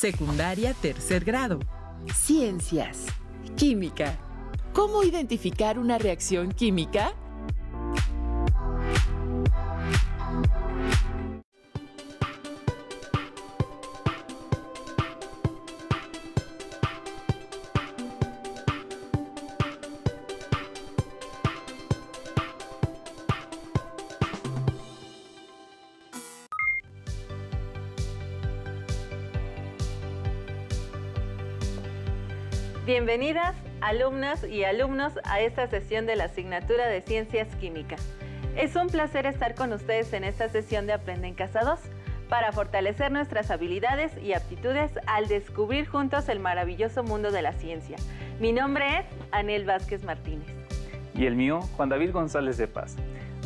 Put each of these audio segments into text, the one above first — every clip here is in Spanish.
Secundaria tercer grado. Ciencias. Química. ¿Cómo identificar una reacción química? Bienvenidas, alumnas y alumnos, a esta sesión de la asignatura de Ciencias Química. Es un placer estar con ustedes en esta sesión de Aprende en Casa 2 para fortalecer nuestras habilidades y aptitudes al descubrir juntos el maravilloso mundo de la ciencia. Mi nombre es Anel Vázquez Martínez. Y el mío, Juan David González de Paz.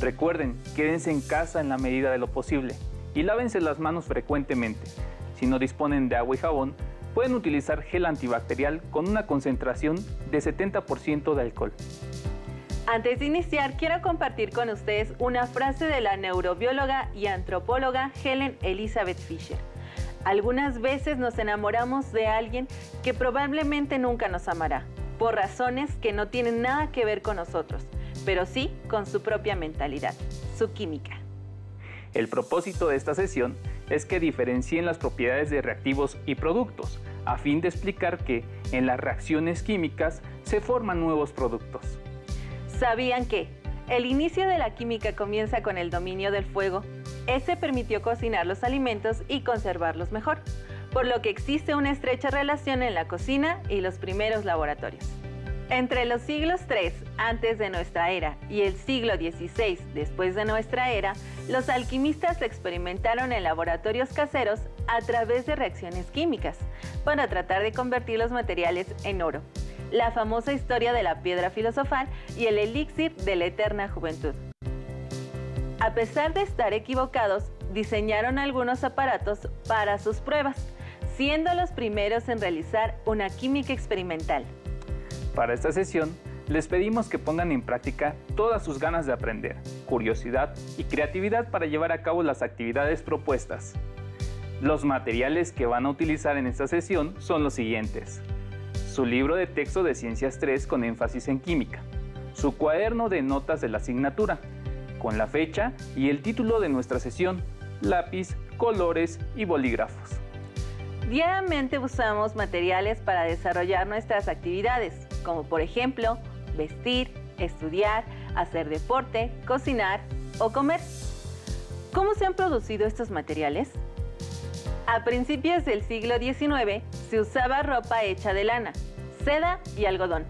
Recuerden, quédense en casa en la medida de lo posible y lávense las manos frecuentemente. Si no disponen de agua y jabón, pueden utilizar gel antibacterial con una concentración de 70% de alcohol. Antes de iniciar, quiero compartir con ustedes una frase de la neurobióloga y antropóloga Helen Elizabeth Fisher. Algunas veces nos enamoramos de alguien que probablemente nunca nos amará, por razones que no tienen nada que ver con nosotros, pero sí con su propia mentalidad, su química. El propósito de esta sesión es que diferencien las propiedades de reactivos y productos, a fin de explicar que en las reacciones químicas se forman nuevos productos. ¿Sabían que el inicio de la química comienza con el dominio del fuego? Ese permitió cocinar los alimentos y conservarlos mejor, por lo que existe una estrecha relación en la cocina y los primeros laboratorios. Entre los siglos III antes de nuestra era y el siglo XVI después de nuestra era, los alquimistas experimentaron en laboratorios caseros a través de reacciones químicas para tratar de convertir los materiales en oro. La famosa historia de la piedra filosofal y el elixir de la eterna juventud. A pesar de estar equivocados, diseñaron algunos aparatos para sus pruebas, siendo los primeros en realizar una química experimental. Para esta sesión, les pedimos que pongan en práctica todas sus ganas de aprender, curiosidad y creatividad para llevar a cabo las actividades propuestas. Los materiales que van a utilizar en esta sesión son los siguientes: su libro de texto de Ciencias 3 con énfasis en química, su cuaderno de notas de la asignatura, con la fecha y el título de nuestra sesión, lápiz, colores y bolígrafos. Diariamente usamos materiales para desarrollar nuestras actividades, como por ejemplo, vestir, estudiar, hacer deporte, cocinar o comer. ¿Cómo se han producido estos materiales? A principios del siglo XIX se usaba ropa hecha de lana, seda y algodón,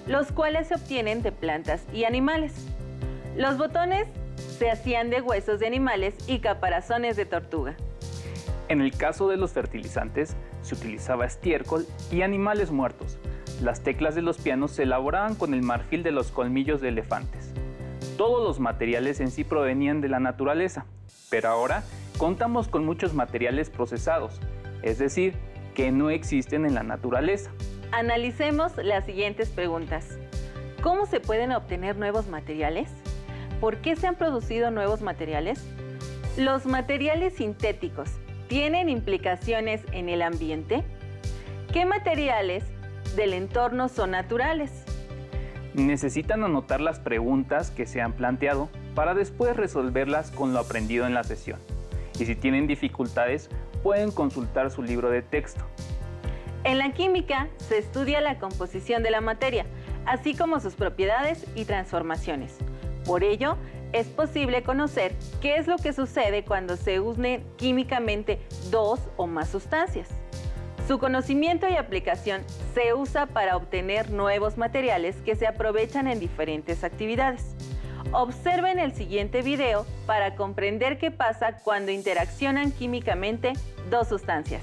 los cuales se obtienen de plantas y animales. Los botones se hacían de huesos de animales y caparazones de tortuga. En el caso de los fertilizantes, se utilizaba estiércol y animales muertos. Las teclas de los pianos se elaboraban con el marfil de los colmillos de elefantes. Todos los materiales en sí provenían de la naturaleza, pero ahora contamos con muchos materiales procesados, es decir, que no existen en la naturaleza. Analicemos las siguientes preguntas. ¿Cómo se pueden obtener nuevos materiales? ¿Por qué se han producido nuevos materiales? ¿Los materiales sintéticos tienen implicaciones en el ambiente? ¿Qué materiales del entorno son naturales? Necesitan anotar las preguntas que se han planteado para después resolverlas con lo aprendido en la sesión. Y si tienen dificultades, pueden consultar su libro de texto. En la química se estudia la composición de la materia, así como sus propiedades y transformaciones. Por ello, es posible conocer qué es lo que sucede cuando se unen químicamente dos o más sustancias. Su conocimiento y aplicación se usa para obtener nuevos materiales que se aprovechan en diferentes actividades. Observen el siguiente video para comprender qué pasa cuando interaccionan químicamente dos sustancias.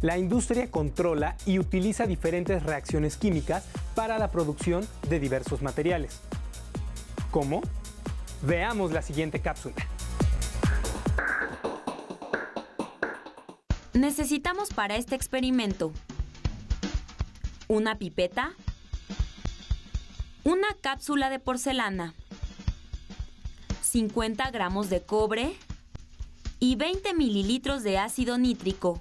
La industria controla y utiliza diferentes reacciones químicas para la producción de diversos materiales. ¿Cómo? Veamos la siguiente cápsula. Necesitamos para este experimento una pipeta, una cápsula de porcelana, 50 gramos de cobre y 20 mililitros de ácido nítrico.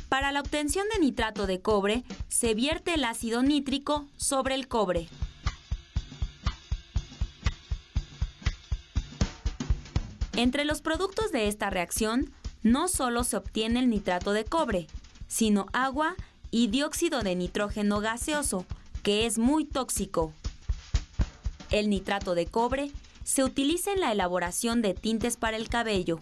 Para la obtención de nitrato de cobre, se vierte el ácido nítrico sobre el cobre. Entre los productos de esta reacción, no solo se obtiene el nitrato de cobre, sino agua y dióxido de nitrógeno gaseoso, que es muy tóxico. El nitrato de cobre se utiliza en la elaboración de tintes para el cabello.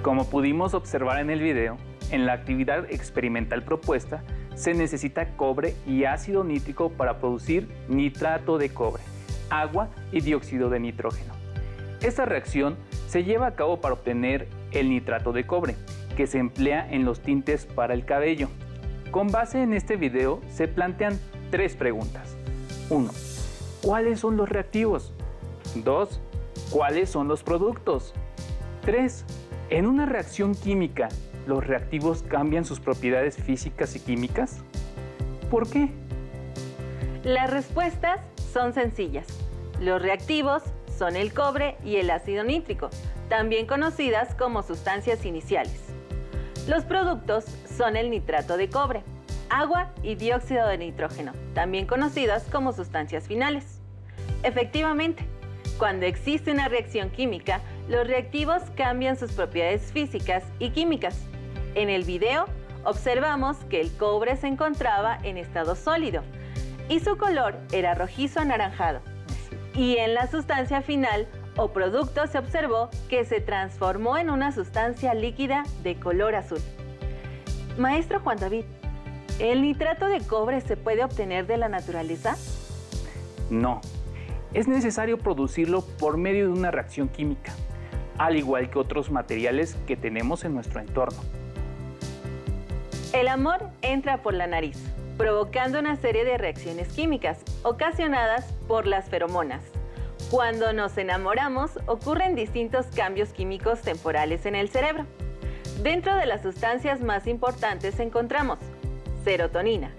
Como pudimos observar en el video, en la actividad experimental propuesta, se necesita cobre y ácido nítrico para producir nitrato de cobre, agua y dióxido de nitrógeno. Esta reacción se lleva a cabo para obtener el nitrato de cobre, que se emplea en los tintes para el cabello. Con base en este video se plantean 3 preguntas. 1. ¿Cuáles son los reactivos? 2. ¿Cuáles son los productos? 3. ¿En una reacción química, los reactivos cambian sus propiedades físicas y químicas? ¿Por qué? Las respuestas son sencillas. Los reactivos son el cobre y el ácido nítrico, también conocidas como sustancias iniciales. Los productos son el nitrato de cobre, agua y dióxido de nitrógeno, también conocidas como sustancias finales. Efectivamente, cuando existe una reacción química, los reactivos cambian sus propiedades físicas y químicas. En el video observamos que el cobre se encontraba en estado sólido y su color era rojizo anaranjado. Y en la sustancia final o producto se observó que se transformó en una sustancia líquida de color azul. Maestro Juan David, ¿el nitrato de cobre se puede obtener de la naturaleza? No. Es necesario producirlo por medio de una reacción química, al igual que otros materiales que tenemos en nuestro entorno. El amor entra por la nariz, provocando una serie de reacciones químicas ocasionadas por las feromonas. Cuando nos enamoramos, ocurren distintos cambios químicos temporales en el cerebro. Dentro de las sustancias más importantes encontramos serotonina.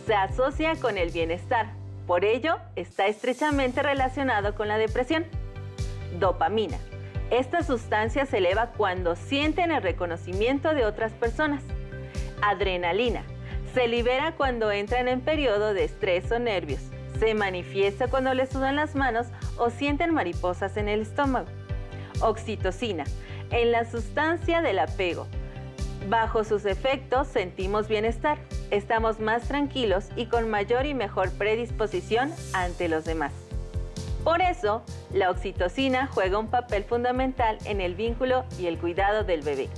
Se asocia con el bienestar, por ello está estrechamente relacionado con la depresión. Dopamina. Esta sustancia se eleva cuando sienten el reconocimiento de otras personas. Adrenalina. Se libera cuando entran en periodo de estrés o nervios. Se manifiesta cuando les sudan las manos o sienten mariposas en el estómago. Oxitocina. En la sustancia del apego. Bajo sus efectos sentimos bienestar, estamos más tranquilos y con mayor y mejor predisposición ante los demás. Por eso, la oxitocina juega un papel fundamental en el vínculo y el cuidado del bebé.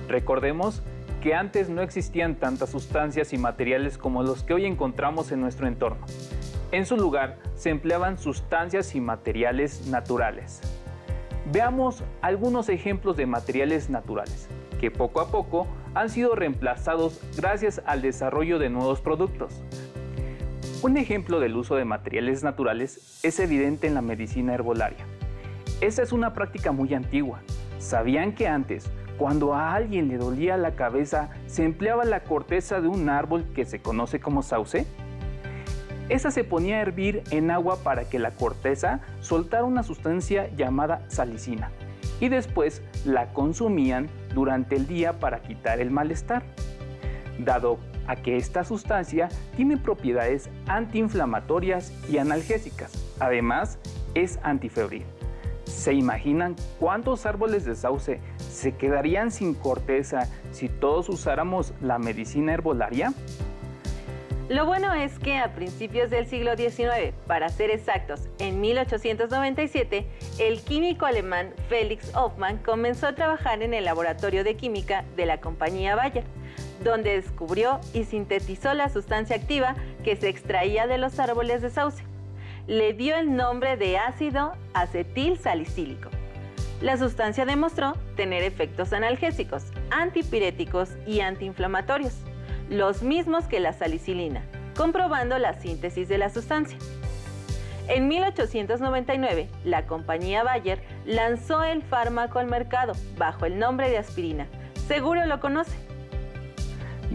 Recordemos que antes no existían tantas sustancias y materiales como los que hoy encontramos en nuestro entorno. En su lugar, se empleaban sustancias y materiales naturales. Veamos algunos ejemplos de materiales naturales, que poco a poco han sido reemplazados gracias al desarrollo de nuevos productos. Un ejemplo del uso de materiales naturales es evidente en la medicina herbolaria. Esta es una práctica muy antigua. ¿Sabían que antes, cuando a alguien le dolía la cabeza, se empleaba la corteza de un árbol que se conoce como sauce? Esta se ponía a hervir en agua para que la corteza soltara una sustancia llamada salicina y después la consumían durante el día para quitar el malestar. Dado a que esta sustancia tiene propiedades antiinflamatorias y analgésicas, además es antifebril. ¿Se imaginan cuántos árboles de sauce se quedarían sin corteza si todos usáramos la medicina herbolaria? Lo bueno es que a principios del siglo XIX, para ser exactos, en 1897, el químico alemán Felix Hoffmann comenzó a trabajar en el laboratorio de química de la compañía Bayer, donde descubrió y sintetizó la sustancia activa que se extraía de los árboles de sauce. Le dio el nombre de ácido acetil salicílico. La sustancia demostró tener efectos analgésicos, antipiréticos y antiinflamatorios, los mismos que la salicilina, comprobando la síntesis de la sustancia. En 1899, la compañía Bayer lanzó el fármaco al mercado bajo el nombre de aspirina. Seguro lo conoce.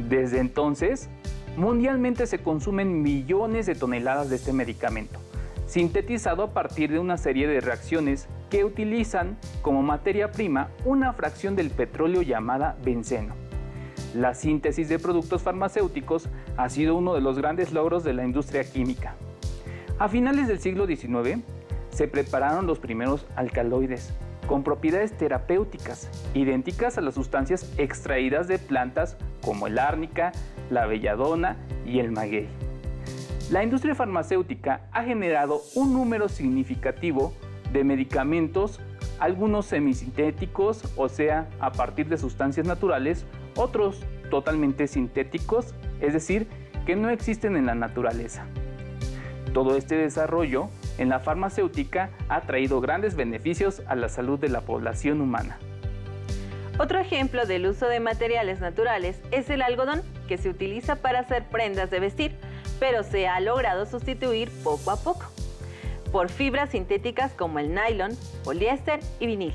Desde entonces, mundialmente se consumen millones de toneladas de este medicamento, sintetizado a partir de una serie de reacciones que utilizan como materia prima una fracción del petróleo llamada benceno. La síntesis de productos farmacéuticos ha sido uno de los grandes logros de la industria química. A finales del siglo XIX se prepararon los primeros alcaloides con propiedades terapéuticas idénticas a las sustancias extraídas de plantas como el árnica, la belladona y el maguey. La industria farmacéutica ha generado un número significativo de medicamentos, algunos semisintéticos, o sea, a partir de sustancias naturales, otros totalmente sintéticos, es decir, que no existen en la naturaleza. Todo este desarrollo en la farmacéutica ha traído grandes beneficios a la salud de la población humana. Otro ejemplo del uso de materiales naturales es el algodón, que se utiliza para hacer prendas de vestir, pero se ha logrado sustituir poco a poco por fibras sintéticas como el nylon, poliéster y vinil.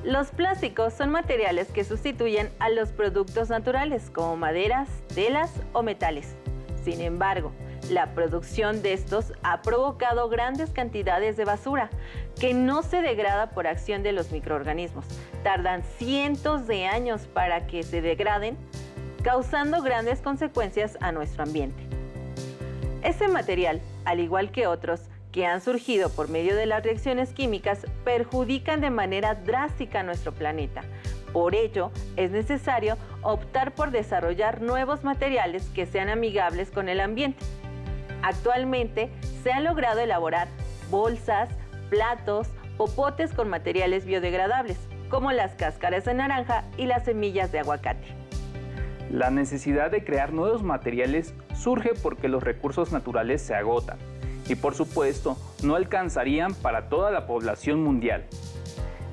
Los plásticos son materiales que sustituyen a los productos naturales como maderas, telas o metales. Sin embargo, la producción de estos ha provocado grandes cantidades de basura que no se degrada por acción de los microorganismos. Tardan cientos de años para que se degraden, causando grandes consecuencias a nuestro ambiente. Este material, al igual que otros que han surgido por medio de las reacciones químicas, perjudican de manera drástica a nuestro planeta. Por ello, es necesario optar por desarrollar nuevos materiales que sean amigables con el ambiente. Actualmente se han logrado elaborar bolsas, platos, popotes con materiales biodegradables, como las cáscaras de naranja y las semillas de aguacate. La necesidad de crear nuevos materiales surge porque los recursos naturales se agotan y, por supuesto, no alcanzarían para toda la población mundial.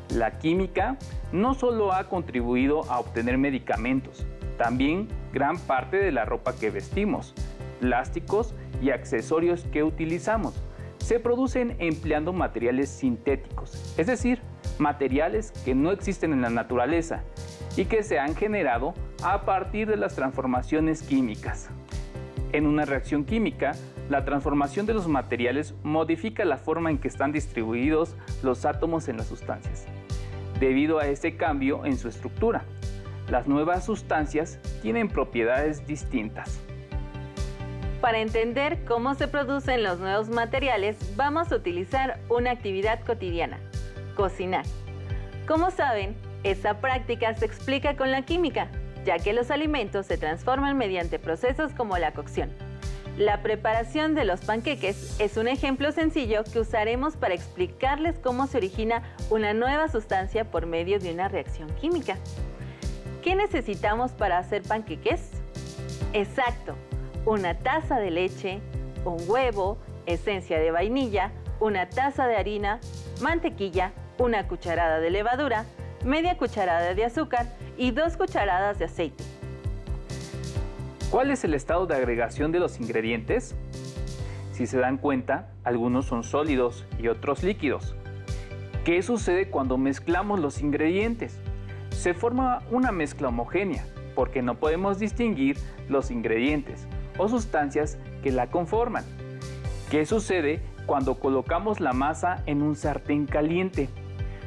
La química no solo ha contribuido a obtener medicamentos, también gran parte de la ropa que vestimos, plásticos y accesorios que utilizamos se producen empleando materiales sintéticos, es decir, materiales que no existen en la naturaleza y que se han generado a partir de las transformaciones químicas. En una reacción química, la transformación de los materiales modifica la forma en que están distribuidos los átomos en las sustancias. Debido a este cambio en su estructura, las nuevas sustancias tienen propiedades distintas. Para entender cómo se producen los nuevos materiales, vamos a utilizar una actividad cotidiana: cocinar. Como saben, esta práctica se explica con la química, ya que los alimentos se transforman mediante procesos como la cocción. La preparación de los panqueques es un ejemplo sencillo que usaremos para explicarles cómo se origina una nueva sustancia por medio de una reacción química. ¿Qué necesitamos para hacer panqueques? Exacto, una taza de leche, un huevo, esencia de vainilla, una taza de harina, mantequilla, una cucharada de levadura, media cucharada de azúcar y 2 cucharadas de aceite. ¿Cuál es el estado de agregación de los ingredientes? Si se dan cuenta, algunos son sólidos y otros líquidos. ¿Qué sucede cuando mezclamos los ingredientes? Se forma una mezcla homogénea, porque no podemos distinguir los ingredientes o sustancias que la conforman. ¿Qué sucede cuando colocamos la masa en un sartén caliente?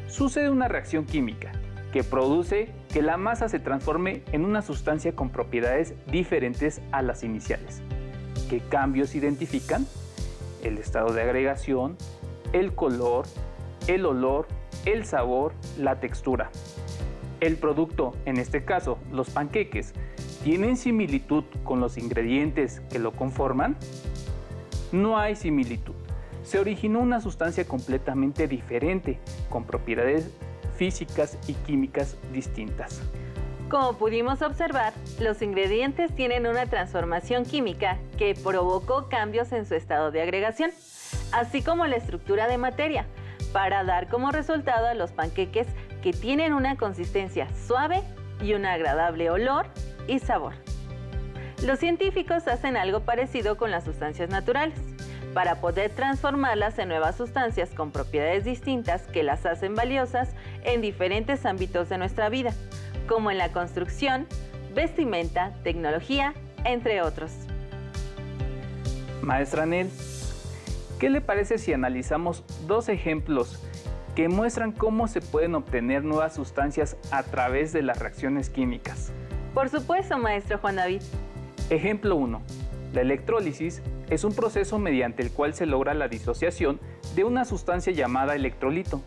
Sucede una reacción química que produce que la masa se transforme en una sustancia con propiedades diferentes a las iniciales. ¿Qué cambios identifican? El estado de agregación, el color, el olor, el sabor, la textura. El producto, en este caso los panqueques, ¿tienen similitud con los ingredientes que lo conforman? No hay similitud. Se originó una sustancia completamente diferente, con propiedades físicas y químicas distintas. Como pudimos observar, los ingredientes tienen una transformación química que provocó cambios en su estado de agregación, así como la estructura de materia, para dar como resultado a los panqueques que tienen una consistencia suave y un agradable olor y sabor. Los científicos hacen algo parecido con las sustancias naturales, para poder transformarlas en nuevas sustancias con propiedades distintas que las hacen valiosas en diferentes ámbitos de nuestra vida, como en la construcción, vestimenta, tecnología, entre otros. Maestra Nel, ¿qué le parece si analizamos 2 ejemplos que muestran cómo se pueden obtener nuevas sustancias a través de las reacciones químicas. Por supuesto, maestro Juan David. Ejemplo 1. La electrólisis es un proceso mediante el cual se logra la disociación de una sustancia llamada electrolito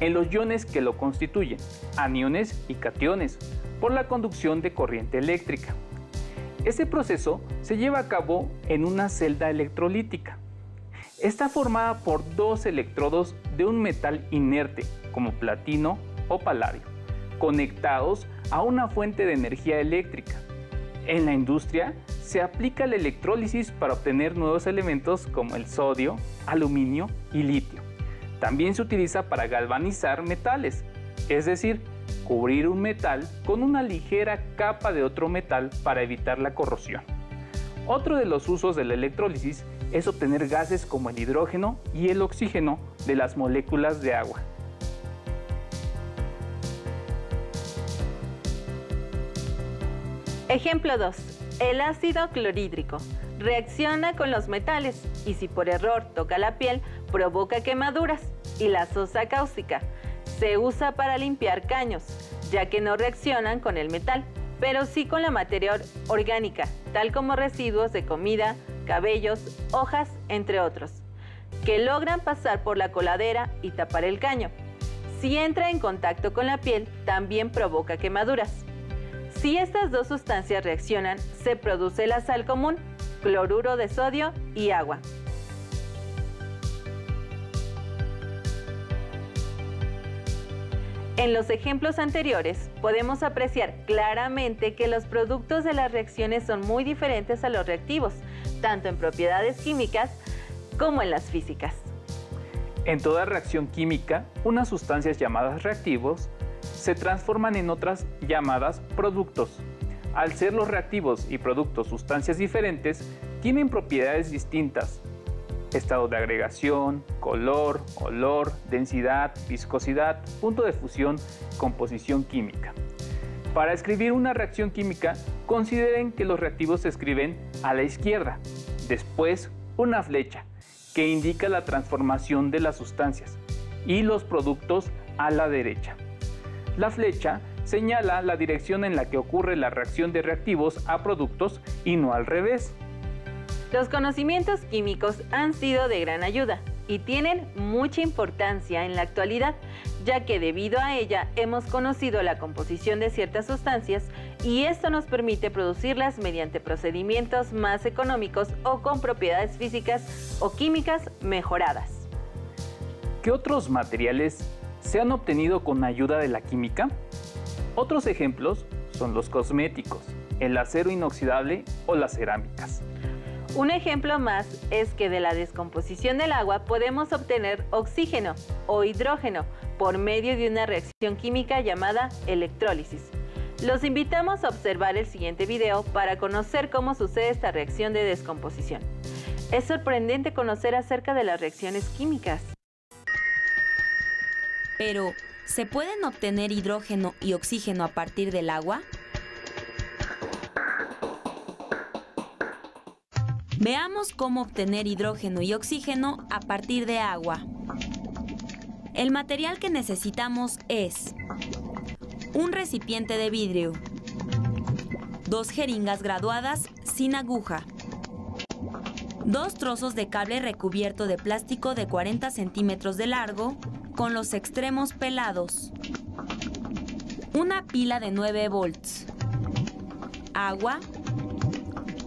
en los iones que lo constituyen, aniones y cationes, por la conducción de corriente eléctrica. Este proceso se lleva a cabo en una celda electrolítica. Está formada por dos electrodos de un metal inerte, como platino o paladio, conectados a una fuente de energía eléctrica. En la industria se aplica la electrólisis para obtener nuevos elementos como el sodio, aluminio y litio. También se utiliza para galvanizar metales, es decir, cubrir un metal con una ligera capa de otro metal para evitar la corrosión. Otro de los usos de la electrólisis es obtener gases como el hidrógeno y el oxígeno de las moléculas de agua. Ejemplo 2. El ácido clorhídrico reacciona con los metales y si por error toca la piel, provoca quemaduras. Y la sosa cáustica se usa para limpiar caños, ya que no reaccionan con el metal, pero sí con la materia orgánica, tal como residuos de comida, cabellos, hojas, entre otros, que logran pasar por la coladera y tapar el caño. Si entra en contacto con la piel, también provoca quemaduras. Si estas dos sustancias reaccionan, se produce la sal común, cloruro de sodio y agua. En los ejemplos anteriores, podemos apreciar claramente que los productos de las reacciones son muy diferentes a los reactivos, tanto en propiedades químicas como en las físicas. En toda reacción química, unas sustancias llamadas reactivos se transforman en otras llamadas productos. Al ser los reactivos y productos sustancias diferentes, tienen propiedades distintas: estado de agregación, color, olor, densidad, viscosidad, punto de fusión, composición química. Para escribir una reacción química, consideren que los reactivos se escriben a la izquierda, después una flecha que indica la transformación de las sustancias y los productos a la derecha. La flecha señala la dirección en la que ocurre la reacción de reactivos a productos y no al revés. Los conocimientos químicos han sido de gran ayuda y tienen mucha importancia en la actualidad, ya que debido a ella hemos conocido la composición de ciertas sustancias y esto nos permite producirlas mediante procedimientos más económicos o con propiedades físicas o químicas mejoradas. ¿Qué otros materiales se han obtenido con ayuda de la química? Otros ejemplos son los cosméticos, el acero inoxidable o las cerámicas. Un ejemplo más es que de la descomposición del agua podemos obtener oxígeno o hidrógeno por medio de una reacción química llamada electrólisis. Los invitamos a observar el siguiente video para conocer cómo sucede esta reacción de descomposición. Es sorprendente conocer acerca de las reacciones químicas. Pero, ¿se pueden obtener hidrógeno y oxígeno a partir del agua? Veamos cómo obtener hidrógeno y oxígeno a partir de agua. El material que necesitamos es un recipiente de vidrio, 2 jeringas graduadas sin aguja, 2 trozos de cable recubierto de plástico de 40 centímetros de largo con los extremos pelados, una pila de 9 volts, agua,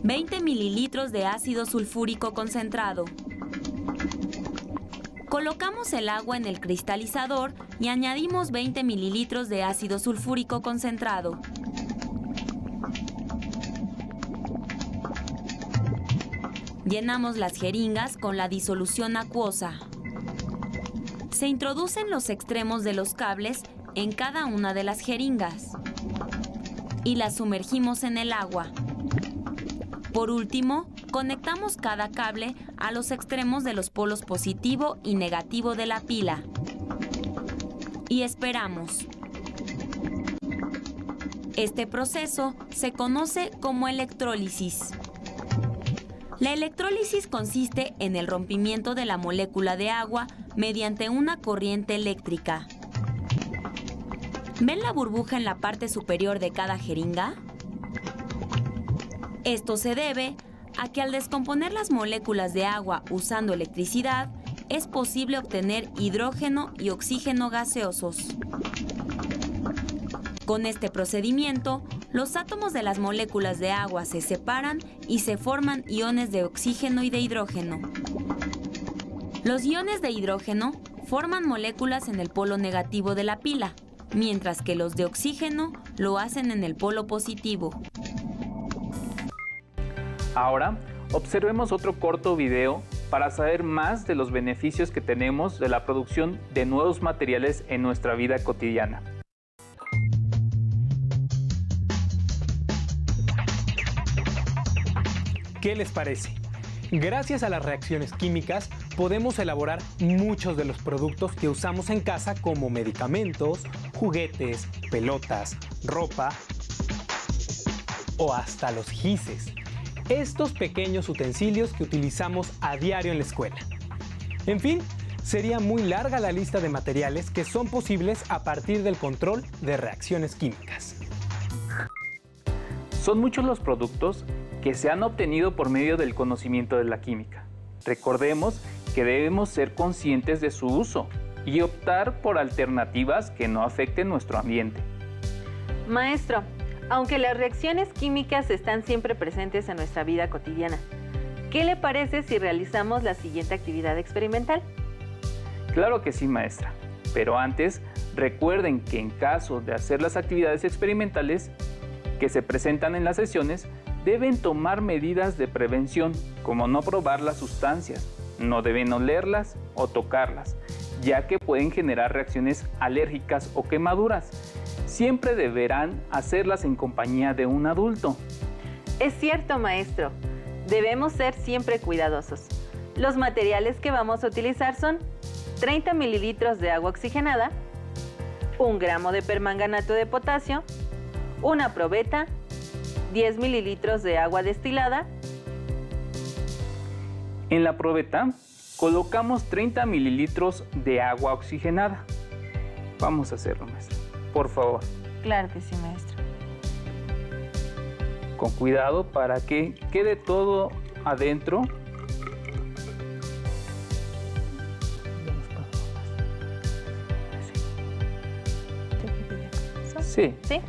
20 mililitros de ácido sulfúrico concentrado. Colocamos el agua en el cristalizador y añadimos 20 mililitros de ácido sulfúrico concentrado. Llenamos las jeringas con la disolución acuosa. Se introducen los extremos de los cables en cada una de las jeringas y las sumergimos en el agua. Por último, conectamos cada cable a los extremos de los polos positivo y negativo de la pila. Y esperamos. Este proceso se conoce como electrólisis. La electrólisis consiste en el rompimiento de la molécula de agua mediante una corriente eléctrica. ¿Ven la burbuja en la parte superior de cada jeringa? Esto se debe a que al descomponer las moléculas de agua usando electricidad, es posible obtener hidrógeno y oxígeno gaseosos. Con este procedimiento, los átomos de las moléculas de agua se separan y se forman iones de oxígeno y de hidrógeno. Los iones de hidrógeno forman moléculas en el polo negativo de la pila, mientras que los de oxígeno lo hacen en el polo positivo. Ahora, observemos otro corto video para saber más de los beneficios que tenemos de la producción de nuevos materiales en nuestra vida cotidiana. ¿Qué les parece? Gracias a las reacciones químicas podemos elaborar muchos de los productos que usamos en casa como medicamentos, juguetes, pelotas, ropa o hasta los gises. Estos pequeños utensilios que utilizamos a diario en la escuela. En fin, sería muy larga la lista de materiales que son posibles a partir del control de reacciones químicas. Son muchos los productos que se han obtenido por medio del conocimiento de la química. Recordemos que debemos ser conscientes de su uso y optar por alternativas que no afecten nuestro ambiente. Maestro, aunque las reacciones químicas están siempre presentes en nuestra vida cotidiana, ¿qué le parece si realizamos la siguiente actividad experimental? Claro que sí, maestra. Pero antes, recuerden que en caso de hacer las actividades experimentales que se presentan en las sesiones, deben tomar medidas de prevención, como no probar las sustancias, no deben olerlas o tocarlas, ya que pueden generar reacciones alérgicas o quemaduras. Siempre deberán hacerlas en compañía de un adulto. Es cierto, maestro. Debemos ser siempre cuidadosos. Los materiales que vamos a utilizar son 30 mililitros de agua oxigenada, 1 gramo de permanganato de potasio, una probeta, 10 mililitros de agua destilada. En la probeta colocamos 30 mililitros de agua oxigenada. Vamos a hacerlo, maestra. Por favor. Claro que sí, maestro. Con cuidado para que quede todo adentro. Sí. ¿Sí?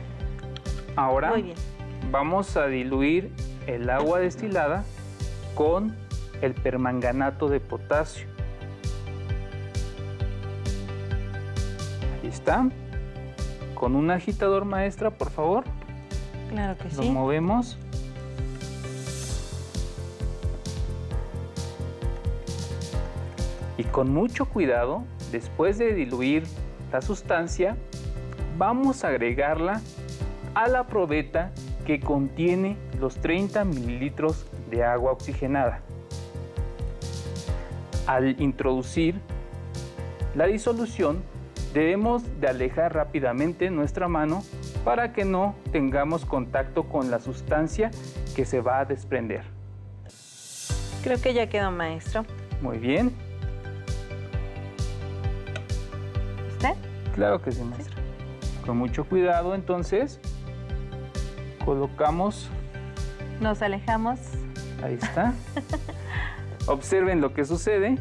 Ahora Muy bien. vamos a diluir el agua destilada con el permanganato de potasio. Ahí está. Con un agitador, maestra, por favor. Claro que Lo sí. movemos. Y con mucho cuidado, después de diluir la sustancia, vamos a agregarla a la probeta que contiene los 30 mililitros de agua oxigenada. Al introducir la disolución, debemos de alejar rápidamente nuestra mano para que no tengamos contacto con la sustancia que se va a desprender. Creo que ya quedó, maestro. Muy bien. ¿Usted? Claro que sí, maestra. Con mucho cuidado, entonces, colocamos. Nos alejamos. Ahí está. Observen lo que sucede.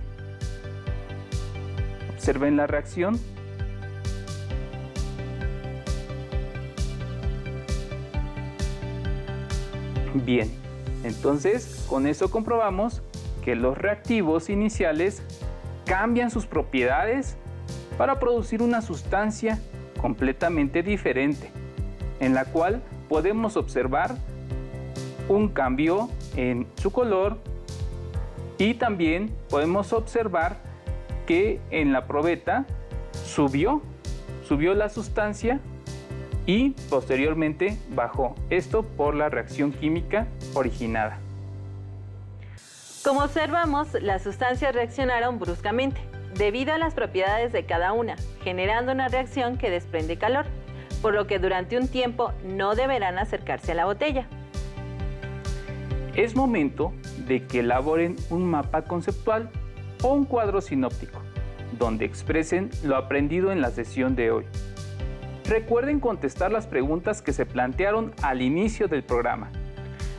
Observen la reacción. Bien, entonces con eso comprobamos que los reactivos iniciales cambian sus propiedades para producir una sustancia completamente diferente, en la cual podemos observar un cambio en su color y también podemos observar que en la probeta subió la sustancia y posteriormente bajó. Esto por la reacción química originada. Como observamos, las sustancias reaccionaron bruscamente, debido a las propiedades de cada una, generando una reacción que desprende calor, por lo que durante un tiempo no deberán acercarse a la botella. Es momento de que elaboren un mapa conceptual o un cuadro sinóptico, donde expresen lo aprendido en la sesión de hoy. Recuerden contestar las preguntas que se plantearon al inicio del programa.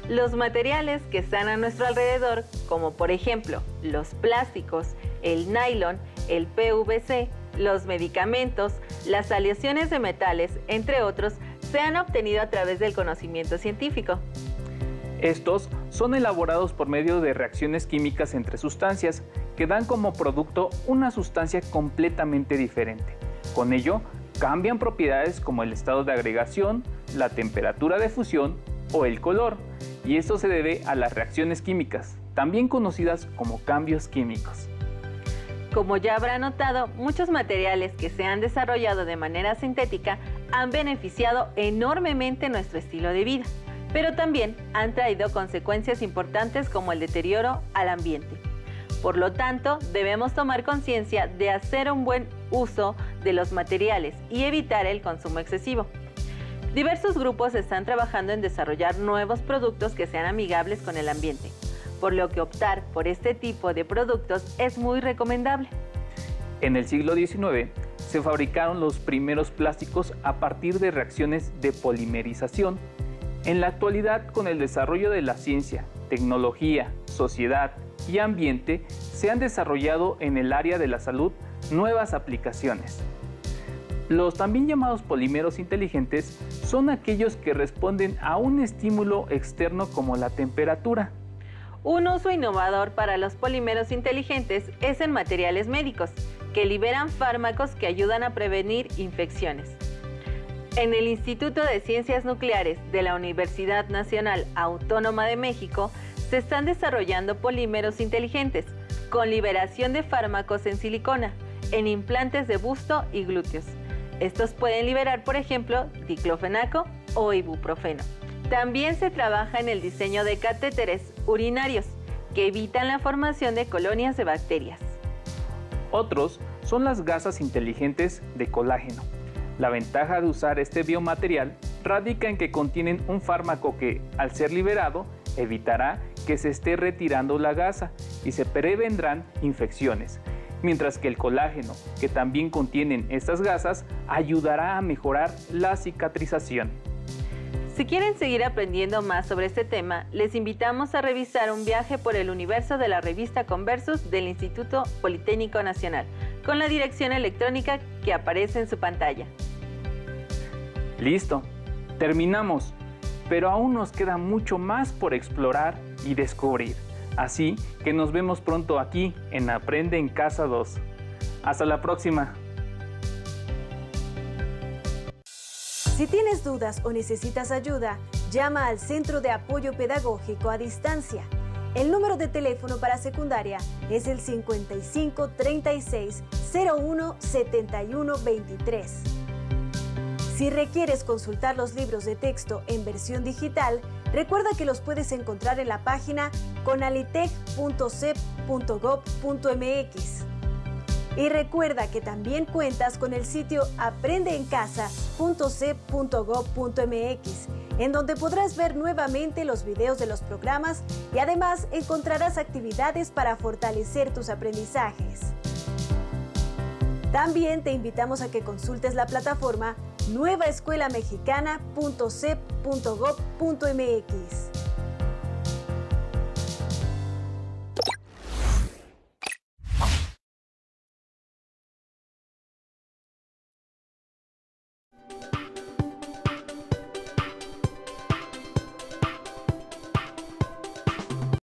Los materiales que están a nuestro alrededor, como por ejemplo los plásticos, el nylon, el PVC, los medicamentos, las aleaciones de metales, entre otros, se han obtenido a través del conocimiento científico. Estos son elaborados por medio de reacciones químicas entre sustancias que dan como producto una sustancia completamente diferente. Con ello, cambian propiedades como el estado de agregación, la temperatura de fusión o el color, y esto se debe a las reacciones químicas, también conocidas como cambios químicos. Como ya habrá notado, muchos materiales que se han desarrollado de manera sintética han beneficiado enormemente nuestro estilo de vida, pero también han traído consecuencias importantes como el deterioro al ambiente. Por lo tanto, debemos tomar conciencia de hacer un buen uso de los materiales y evitar el consumo excesivo. Diversos grupos están trabajando en desarrollar nuevos productos que sean amigables con el ambiente, por lo que optar por este tipo de productos es muy recomendable. En el siglo XIX se fabricaron los primeros plásticos a partir de reacciones de polimerización. En la actualidad, con el desarrollo de la ciencia, tecnología, sociedad y ambiente, se han desarrollado en el área de la salud nuevas aplicaciones. Los también llamados polímeros inteligentes son aquellos que responden a un estímulo externo como la temperatura. Un uso innovador para los polímeros inteligentes es en materiales médicos, que liberan fármacos que ayudan a prevenir infecciones. En el Instituto de Ciencias Nucleares de la Universidad Nacional Autónoma de México se están desarrollando polímeros inteligentes con liberación de fármacos en silicona, en implantes de busto y glúteos. Estos pueden liberar, por ejemplo, diclofenaco o ibuprofeno. También se trabaja en el diseño de catéteres urinarios que evitan la formación de colonias de bacterias. Otros son las gasas inteligentes de colágeno. La ventaja de usar este biomaterial radica en que contienen un fármaco que, al ser liberado, evitará que se esté retirando la gasa y se prevendrán infecciones, mientras que el colágeno, que también contienen estas gasas, ayudará a mejorar la cicatrización. Si quieren seguir aprendiendo más sobre este tema, les invitamos a revisar un viaje por el universo de la revista Conversus del Instituto Politécnico Nacional, con la dirección electrónica que aparece en su pantalla. Listo, terminamos, pero aún nos queda mucho más por explorar y descubrir. Así que nos vemos pronto aquí en Aprende en Casa 2. Hasta la próxima. Si tienes dudas o necesitas ayuda, llama al Centro de Apoyo Pedagógico a Distancia. El número de teléfono para secundaria es el 55 36 01 71 23. Si requieres consultar los libros de texto en versión digital, recuerda que los puedes encontrar en la página conalitec.cep.gov.mx. Y recuerda que también cuentas con el sitio aprendeencasa.cep.gov.mx, en donde podrás ver nuevamente los videos de los programas y además encontrarás actividades para fortalecer tus aprendizajes. También te invitamos a que consultes la plataforma nuevaescuelamexicana.cep.gov.mx.